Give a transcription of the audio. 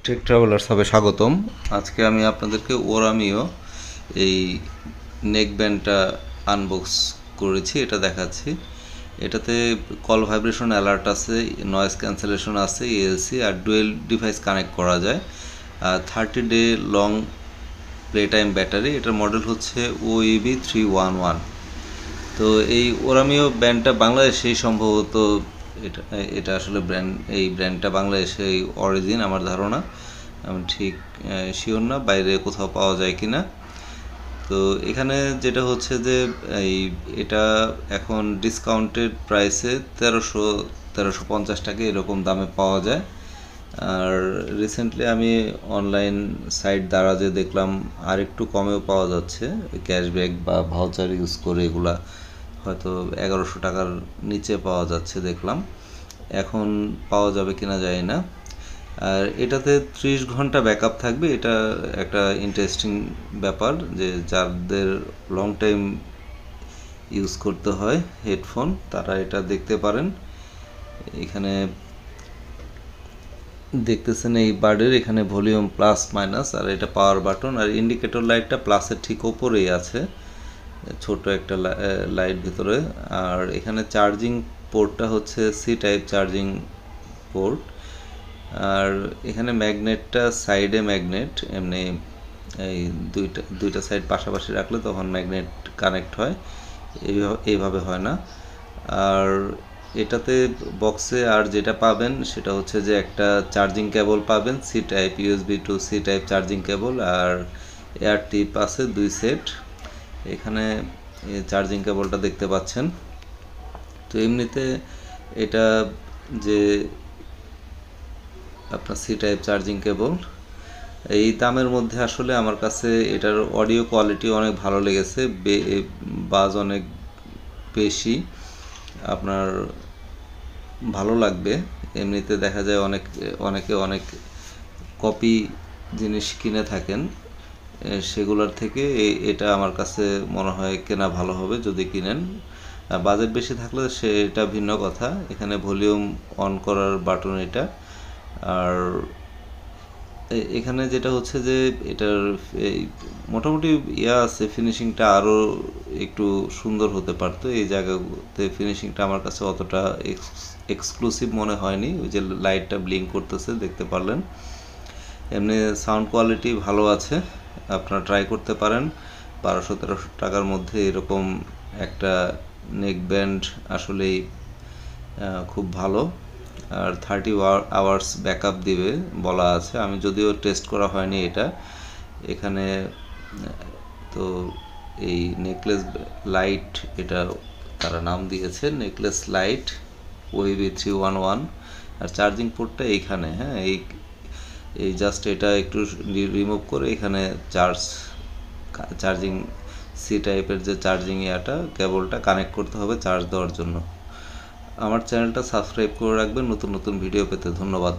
Take travellers হবে স্বাগতম। আজকে আমি আপনাদেরকে ওরামিও এই নেক ব্যান্ডটা আনবক্স করেছি, এটা দেখাচ্ছি। এটাতে কল ভাইব্রেশন অ্যালার্ট আছে, নয়েজ ক্যান্সেলেশন আছে, এএলসি আর ডুয়েল ডিভাইস কানেক্ট করা যায়। 30 day long play time battery. এটার মডেল হচ্ছে OEB311। তো এই ওরামিও ব্র্যান্ডটা বাংলাদেশেই সম্ভবত, এটা এটা আসলে এই ব্র্যান্ডটা বাংলাদেশে অরিজিন আমার ধারণা, আমি ঠিক শিওর না বাইরে কোথাও পাওয়া যায় কি না। তো এখানে যেটা হচ্ছে যে এটা এখন ডিসকাউন্টেড প্রাইসে 1350 টাকা এরকম দামে পাওয়া যায়। আর রিসেন্টলি আমি অনলাইন সাইট দ্বারা যে দেখলাম আর একটু কমেও পাওয়া যাচ্ছে, ক্যাশব্যাক বা ভাউচার ইউজ করে এগুলা হয়তো 1100 টাকার নিচে পাওয়া যাচ্ছে দেখলাম। এখন পাওয়া যাবে কিনা জানি না। আর এটাতে 30 ঘন্টা ব্যাকআপ থাকবে, এটা একটা ইন্টারেস্টিং ব্যাপার, যে যাদের লং টাইম ইউজ করতে হয় হেডফোন তারা এটা দেখতে পারেন। এখানে দেখতেছেন এই বার্ডের এখানে ভলিউম প্লাস মাইনাস, আর এটা পাওয়ার বাটন, আর ইন্ডিকেটর লাইটটা প্লাসের ঠিক ওপরেই আছে, ছোট একটা লাইট ভিতরে। আর এখানে চার্জিং পোর্টটা হচ্ছে সি টাইপ চার্জিং পোর্ট। আর এখানে ম্যাগনেটটা সাইডে ম্যাগনেট, এমনি এই দুইটা সাইড পাশাপাশি রাখলে তখন ম্যাগনেট কানেক্ট হয়, এইভাবে হয় না। আর এটাতে বক্সে আর যেটা পাবেন সেটা হচ্ছে যে একটা চার্জিং কেবল পাবেন, C type USB to C type charging cable, আর এয়ার টিপ আছে 2 সেট। এখানে চার্জিং কেবলটা দেখতে পাচ্ছেন। তো এমনিতে এটা যে আপনার সি টাইপ চার্জিং কেবল, এই দামের মধ্যে আসলে আমার কাছে এটার অডিও কোয়ালিটি অনেক ভালো লেগেছে, বাজ অনেক বেশি, আপনার ভালো লাগবে। এমনিতে দেখা যায় অনেকে অনেক কপি জিনিস কিনে থাকেন, সেগুলোর থেকে এটা আমার কাছে মনে হয় কেনা ভালো হবে যদি কিনেন। বাজেট বেশি থাকলে সেটা ভিন্ন কথা। এখানে ভলিউম অন করার বাটন এটা। আর এখানে যেটা হচ্ছে যে এটার মোটামুটি আছে, ফিনিশিংটা আরও একটু সুন্দর হতে পারতো। এই জায়গাতে ফিনিশিংটা আমার কাছে অতটা এক্সক্লুসিভ মনে হয়নি। ওই যে লাইটটা ব্লিঙ্ক করতেছে দেখতে পারলেন। এমনি সাউন্ড কোয়ালিটি ভালো আছে, আপনারা ট্রাই করতে পারেন। 1200-1300 টাকার মধ্যে এরকম একটা নেক ব্যান্ড আসলেই খুব ভালো। আর 30 আওয়ার্স ব্যাকআপ দিবে বলা আছে, আমি যদিও টেস্ট করা হয়নি এটা। এখানে তো এই নেকলেস লাইট, এটা তারা নাম দিয়েছে নেকলেস লাইট OEB311। আর চার্জিং পোর্টটা এইখানে, হ্যাঁ এই জাস্ট এটা একটু রিমুভ করে এখানে চার্জিং সি টাইপের যে চার্জিং কেবলটা কানেক্ট করতে হবে চার্জ দেওয়ার জন্য। আমার চ্যানেলটা সাবস্ক্রাইব করে রাখবেন নতুন নতুন ভিডিও পেতে। ধন্যবাদ।